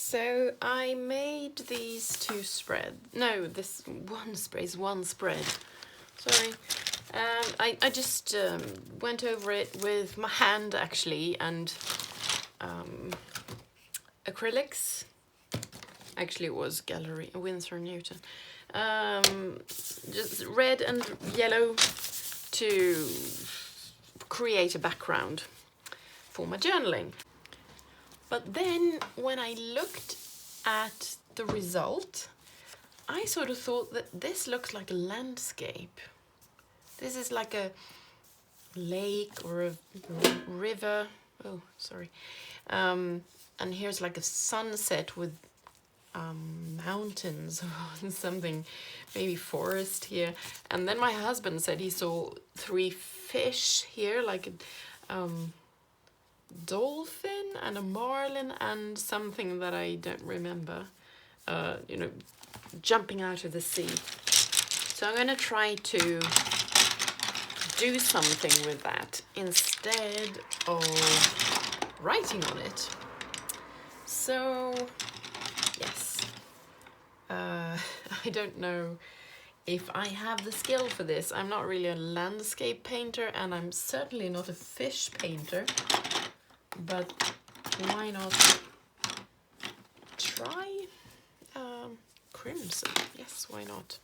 So I made these two spread. No, this one spread. Sorry. I just went over it with my hand actually, and acrylics. Actually, it was Gallery Winsor Newton. Just red and yellow to create a background for my journaling. But then when I looked at the result, I sort of thought that this looks like a landscape. This is like a lake or a river. Oh, sorry. And here's like a sunset with mountains or something, maybe forest here. And then my husband said he saw 3 fish here, like a dolphin and a marlin and something that I don't remember, jumping out of the sea. So I'm going to try to do something with that instead of writing on it. So, yes. I don't know if I have the skill for this. I'm not really a landscape painter, and I'm certainly not a fish painter. But why not try crimson? Yes, why not?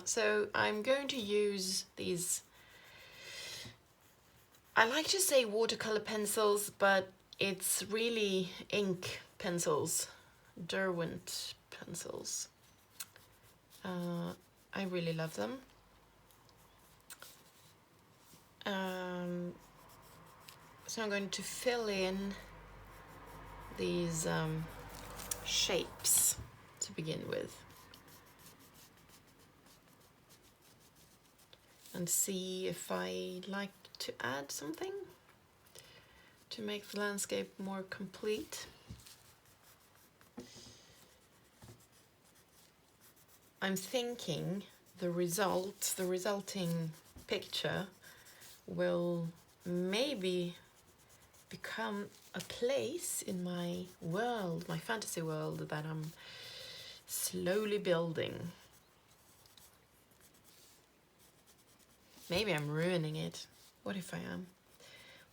So I'm going to use these, I like to say watercolor pencils, but it's really ink pencils, Derwent pencils. I really love them. So I'm going to fill in these shapes to begin with, and see if I like to add something to make the landscape more complete. I'm thinking the resulting picture will maybe become a place in my world, my fantasy world that I'm slowly building. Maybe I'm ruining it. What if I am?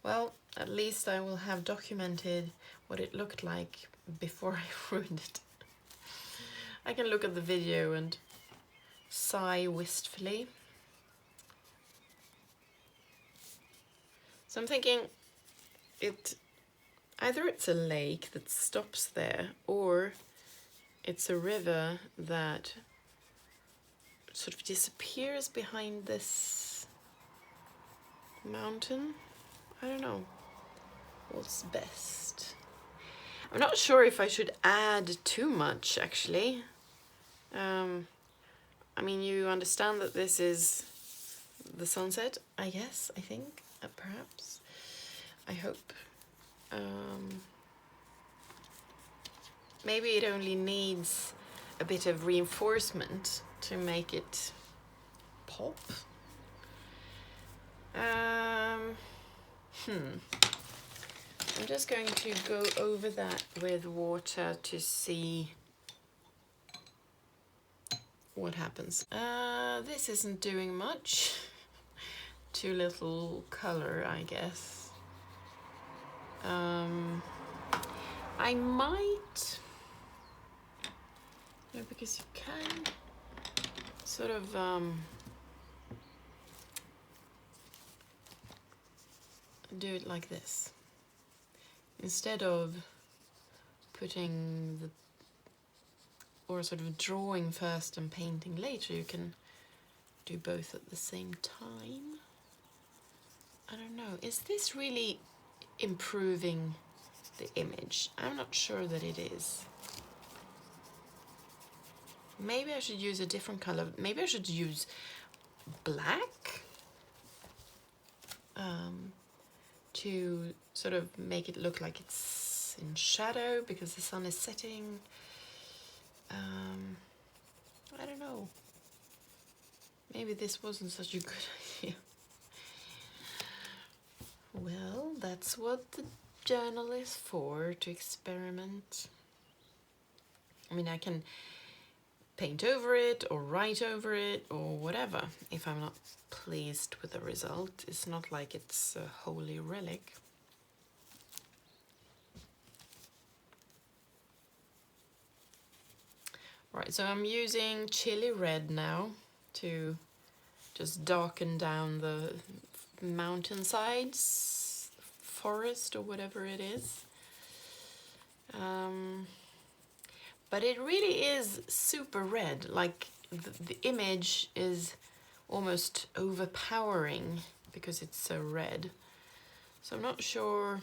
Well, at least I will have documented what it looked like before I ruined it. I can look at the video and sigh wistfully. So I'm thinking either it's a lake that stops there, or it's a river that sort of disappears behind this mountain. I don't know what's best. I'm not sure if I should add too much, actually. I mean, you understand that this is the sunset, I guess, I think, perhaps. I hope. Maybe it only needs a bit of reinforcement to make it pop. I'm just going to go over that with water to see what happens. This isn't doing much. Too little color, I guess. I might, because you can sort of do it like this. Instead of putting or sort of drawing first and painting later, you can do both at the same time. I don't know, is this really improving the image? I'm not sure that it is. Maybe I should use a different color. Maybe I should use black to sort of make it look like it's in shadow because the sun is setting. I don't know. Maybe this wasn't such a good idea. Well, that's what the journal is for, to experiment. I mean, I can paint over it or write over it or whatever if I'm not pleased with the result. It's not like it's a holy relic. Right, so I'm using chili red now to just darken down the mountainsides, forest or whatever it is. But it really is super red, like the image is almost overpowering because it's so red. So I'm not sure,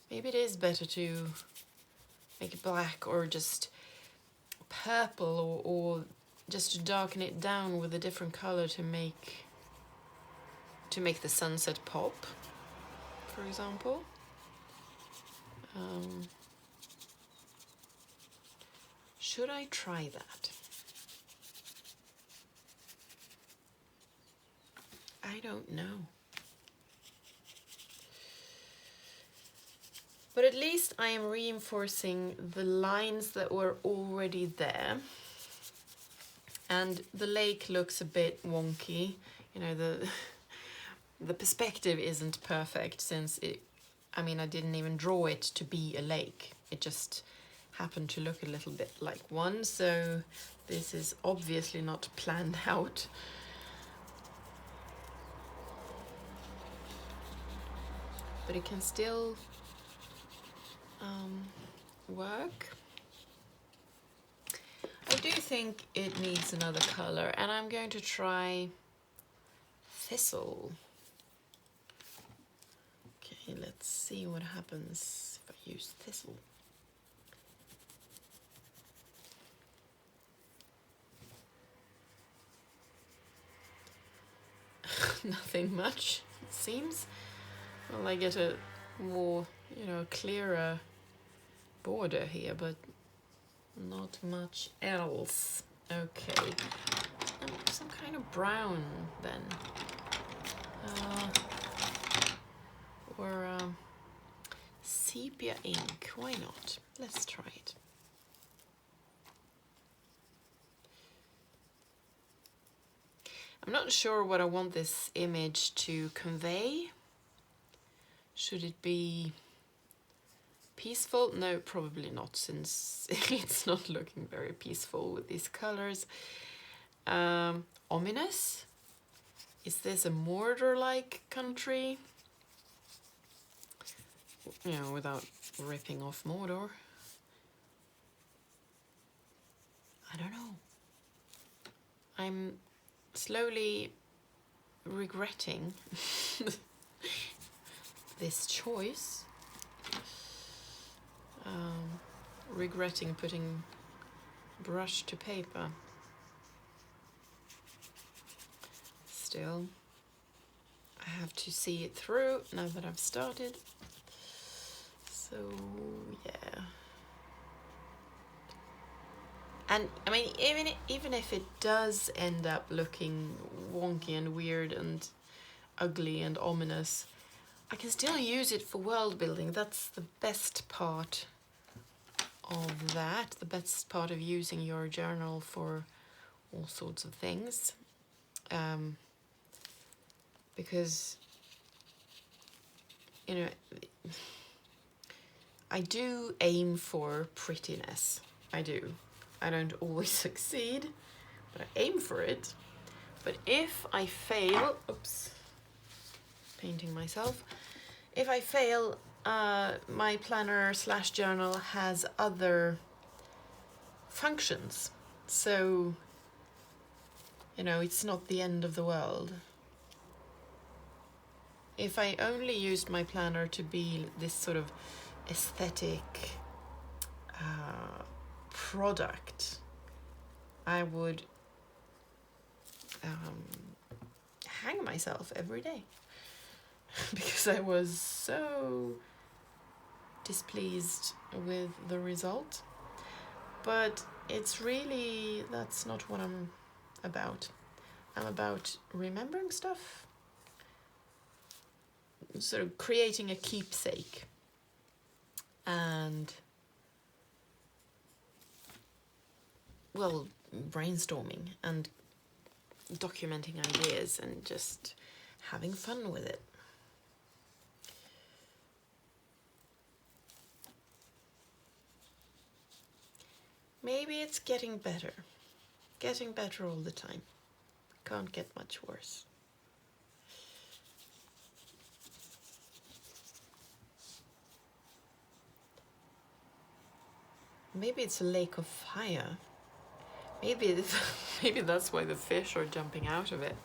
maybe it is better to make it black or just purple or just to darken it down with a different color to make the sunset pop, for example. Should I try that? I don't know. But at least I am reinforcing the lines that were already there. And the lake looks a bit wonky. You know, the perspective isn't perfect since I didn't even draw it to be a lake. It just happened to look a little bit like one, so this is obviously not planned out. But it can still work. I do think it needs another color, and I'm going to try thistle. Okay, let's see what happens if I use thistle. Nothing much, it seems. Well, I get a more, clearer border here, but not much else. Okay, some kind of brown then. Or sepia ink, why not? Let's try it. I'm not sure what I want this image to convey. Should it be peaceful? No, probably not, since it's not looking very peaceful with these colors. Ominous? Is this a Mordor-like country? Without ripping off Mordor. I don't know. I'm slowly regretting this choice. Regretting putting brush to paper. Still, I have to see it through now that I've started. So, yeah. And I mean, even if it does end up looking wonky and weird and ugly and ominous, I can still use it for world building. That's the best part of that. The best part of using your journal for all sorts of things. Because, I do aim for prettiness. I do. I don't always succeed, but I aim for it. But if I fail, oops, painting myself. If I fail, my planner / journal has other functions. So, it's not the end of the world. If I only used my planner to be this sort of aesthetic product, I would hang myself every day because I was so displeased with the result. But that's not what I'm about. I'm about remembering stuff, sort of creating a keepsake, and well, brainstorming and documenting ideas and just having fun with it. Maybe it's getting better all the time. Can't get much worse. Maybe it's a lake of fire. Maybe that's why the fish are jumping out of it.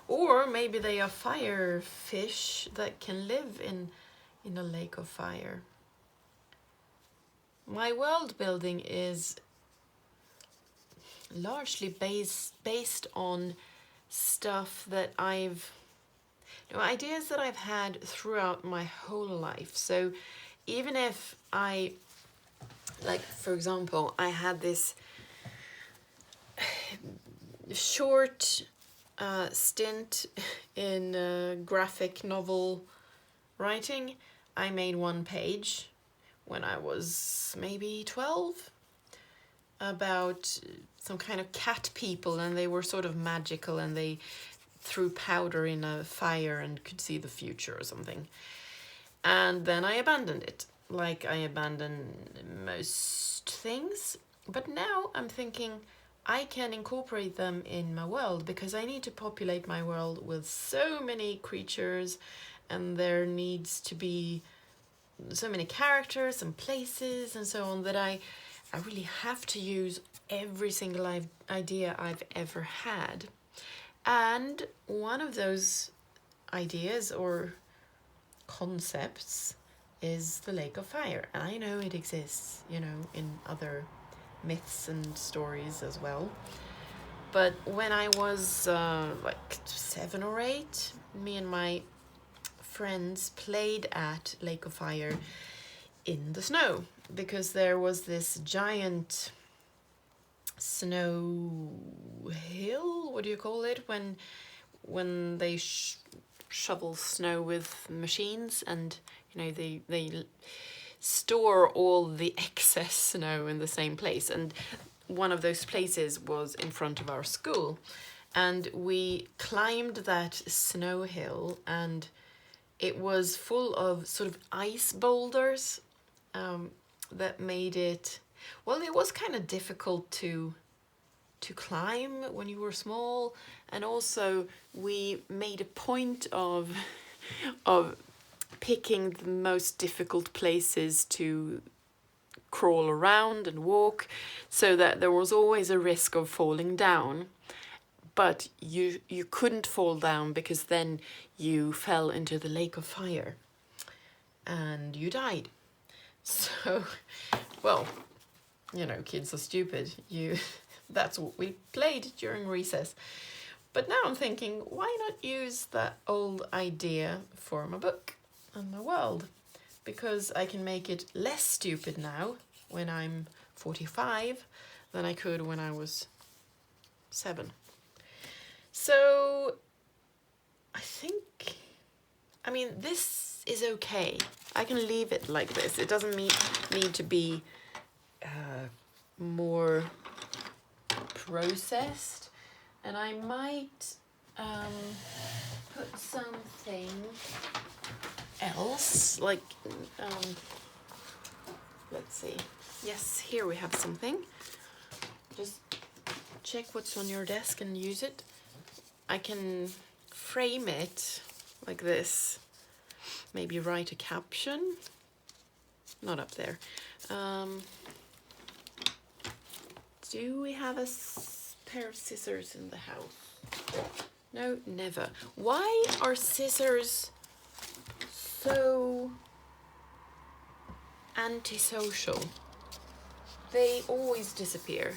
Or maybe they are fire fish that can live in a lake of fire. My world building is largely based on stuff that ideas that I've had throughout my whole life. So even if like, for example, I had this short stint in graphic novel writing. I made one page when I was maybe 12 about some kind of cat people, and they were sort of magical, and they threw powder in a fire and could see the future or something. And then I abandoned it, like I abandon most things. But now I'm thinking I can incorporate them in my world, because I need to populate my world with so many creatures, and there needs to be so many characters and places and so on, that I really have to use every single idea I've ever had. And one of those ideas or concepts is the Lake of Fire. And I know it exists, you know, in other myths and stories as well. But when I was like 7 or 8, me and my friends played at Lake of Fire in the snow, because there was this giant snow hill, what do you call it, when they shovel snow with machines, and you know they store all the excess snow in the same place, and one of those places was in front of our school, and we climbed that snow hill, and it was full of sort of ice boulders that made it, well, it was kind of difficult to climb when you were small. And also we made a point of picking the most difficult places to crawl around and walk, so that there was always a risk of falling down. But you couldn't fall down, because then you fell into the Lake of Fire and you died. So, well, you know, kids are stupid. That's what we played during recess. But now I'm thinking, why not use that old idea for my book and my world? Because I can make it less stupid now when I'm 45 than I could when I was 7. So I think, I mean, this is okay. I can leave it like this. It doesn't need to be more processed. And I might put something else, like, let's see. Yes, here we have something. Just check what's on your desk and use it. I can frame it like this. Maybe write a caption. Not up there. Do we have a pair of scissors in the house? No, never. Why are scissors so antisocial? They always disappear.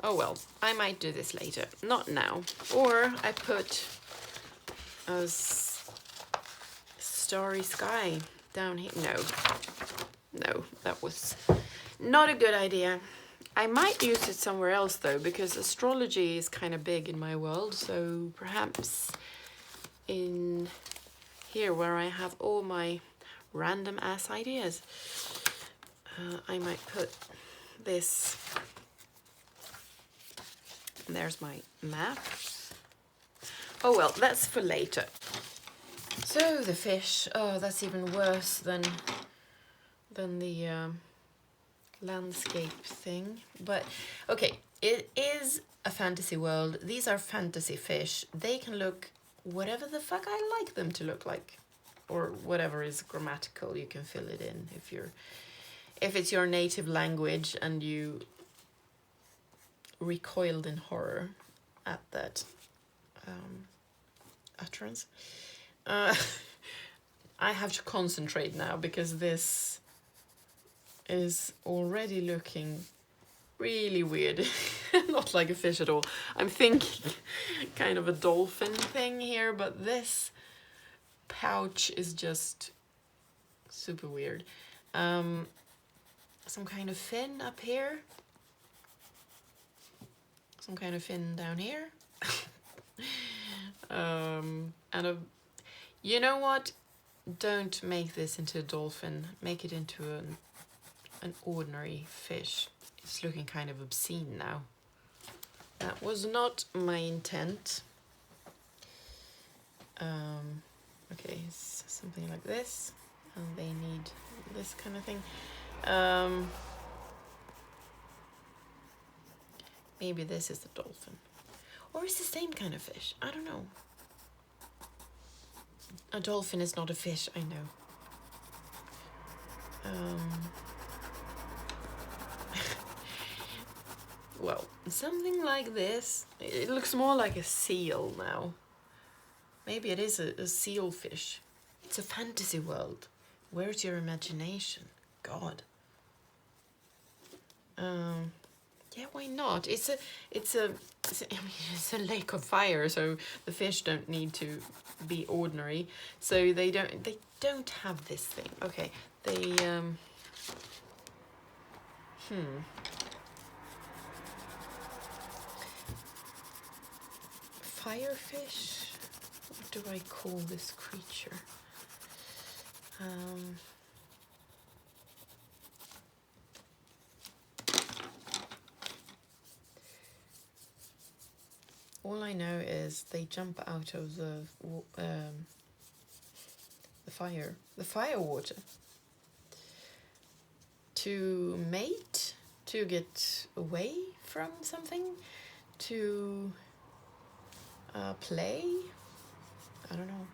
Oh well, I might do this later. Not now. Or I put a starry sky down here. No, that was not a good idea. I might use it somewhere else though, because astrology is kind of big in my world. So perhaps in here where I have all my random ass ideas, I might put this. There's my map. Oh well, that's for later. So the fish, oh, that's even worse than the landscape thing. But okay, it is a fantasy world. These are fantasy fish. They can look whatever the fuck I like them to look like, or whatever is grammatical. You can fill it in if it's your native language and you recoiled in horror at that utterance. I have to concentrate now because this is already looking really weird. Not like a fish at all. I'm thinking kind of a dolphin thing here, but this pouch is just super weird. Some kind of fin up here. Some kind of fin down here. And a, you know what? Don't make this into a dolphin. Make it into an ordinary fish. It's looking kind of obscene now. That was not my intent. Okay, it's something like this. And they need this kind of thing. Maybe this is the dolphin. Or it's the same kind of fish. I don't know. A dolphin is not a fish, I know. Well, something like this. It looks more like a seal now. Maybe it is a seal fish. It's a fantasy world. Where's your imagination? God. Yeah, why not? It's a lake of fire, so the fish don't need to be ordinary. So they don't have this thing. Okay, they Firefish? What do I call this creature? All I know is they jump out of the fire water to mate, to get away from something, to play. I don't know.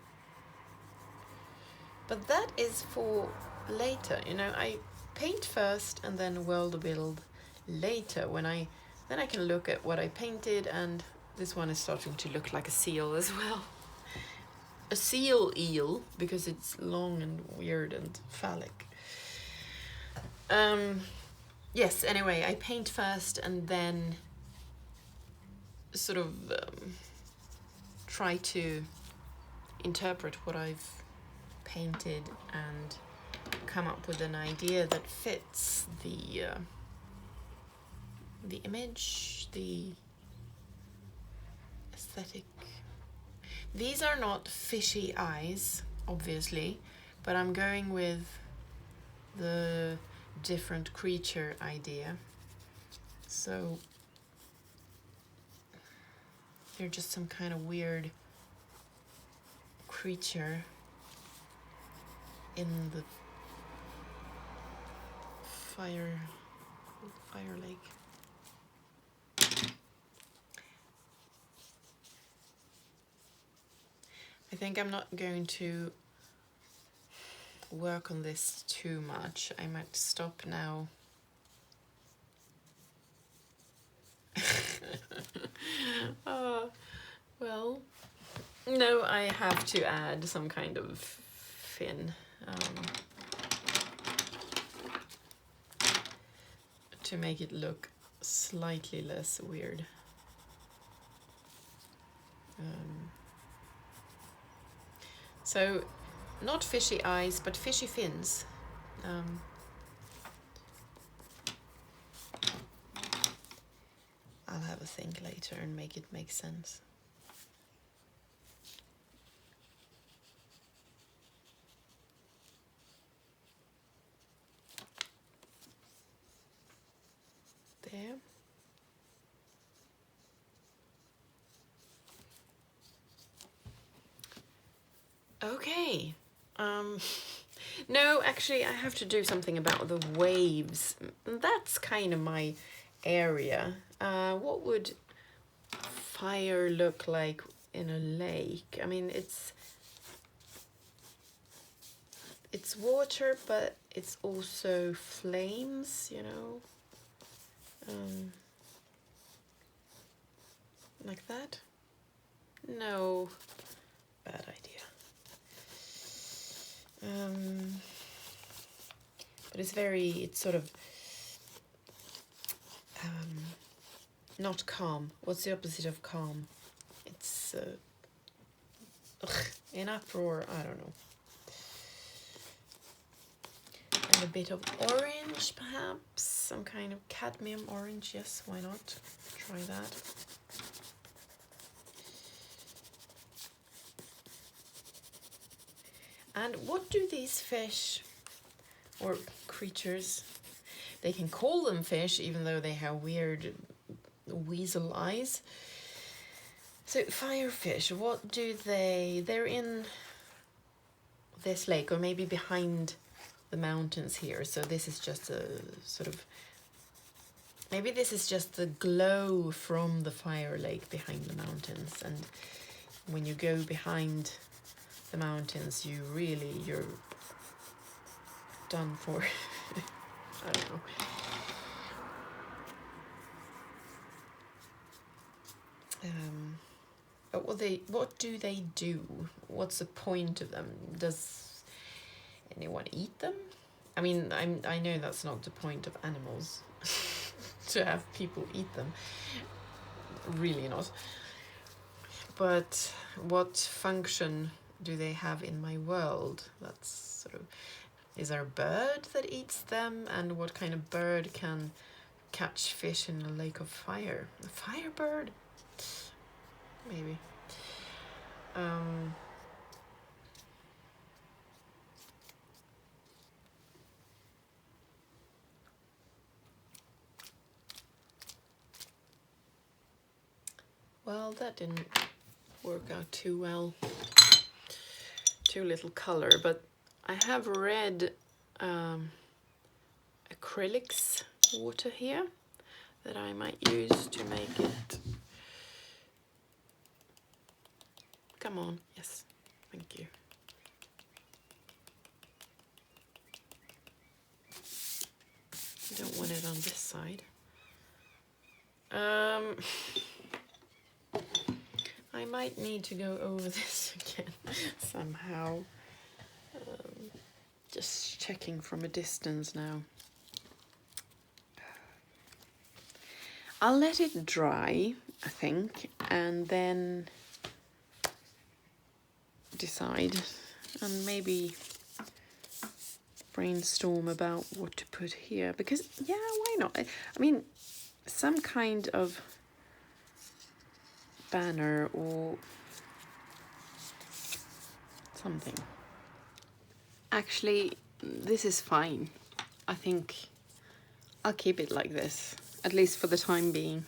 But that is for later. You know, I paint first and then world build later. Then I can look at what I painted, and this one is starting to look like a seal as well. A seal eel, because it's long and weird and phallic. Yes, anyway, I paint first and then sort of try to interpret what I've painted and come up with an idea that fits the image, the aesthetic. These are not fishy eyes, obviously, but I'm going with the different creature idea. So they're just some kind of weird creature in the fire lake. I think I'm not going to work on this too much. I might stop now. Well, no, I have to add some kind of fin to make it look slightly less weird. So, not fishy eyes, but fishy fins. I'll have a think later and make it make sense. Okay. No, actually, I have to do something about the waves. That's kind of my area. What would fire look like in a lake? I mean, it's water, but it's also flames, you know, like that. No, bad idea. But it's sort of not calm. What's the opposite of calm? It's in uproar, I don't know. And a bit of orange, perhaps. Some kind of cadmium orange, yes, why not? Try that. And what do these fish or creatures, they can call them fish even though they have weird weasel eyes. So firefish, what do they're in this lake or maybe behind the mountains here. So this is just a sort of, maybe this is just the glow from the fire lake behind the mountains. And when you go behind the mountains, you're done for. I don't know. But what do they do? What's the point of them? Does anyone eat them? I mean, I know that's not the point of animals, to have people eat them. Really not. But what function do they have in my world? That's sort of, is there a bird that eats them? And what kind of bird can catch fish in a lake of fire? A firebird? Maybe. Well, that didn't work out too well. Too little color, but I have red acrylics water here that I might use to make it. Come on, yes, thank you. I don't want it on this side. I might need to go over this again somehow. Just checking from a distance now. I'll let it dry, I think, and then decide and maybe brainstorm about what to put here, because yeah, why not? I mean, some kind of banner or something. Actually, this is fine. I think I'll keep it like this, at least for the time being.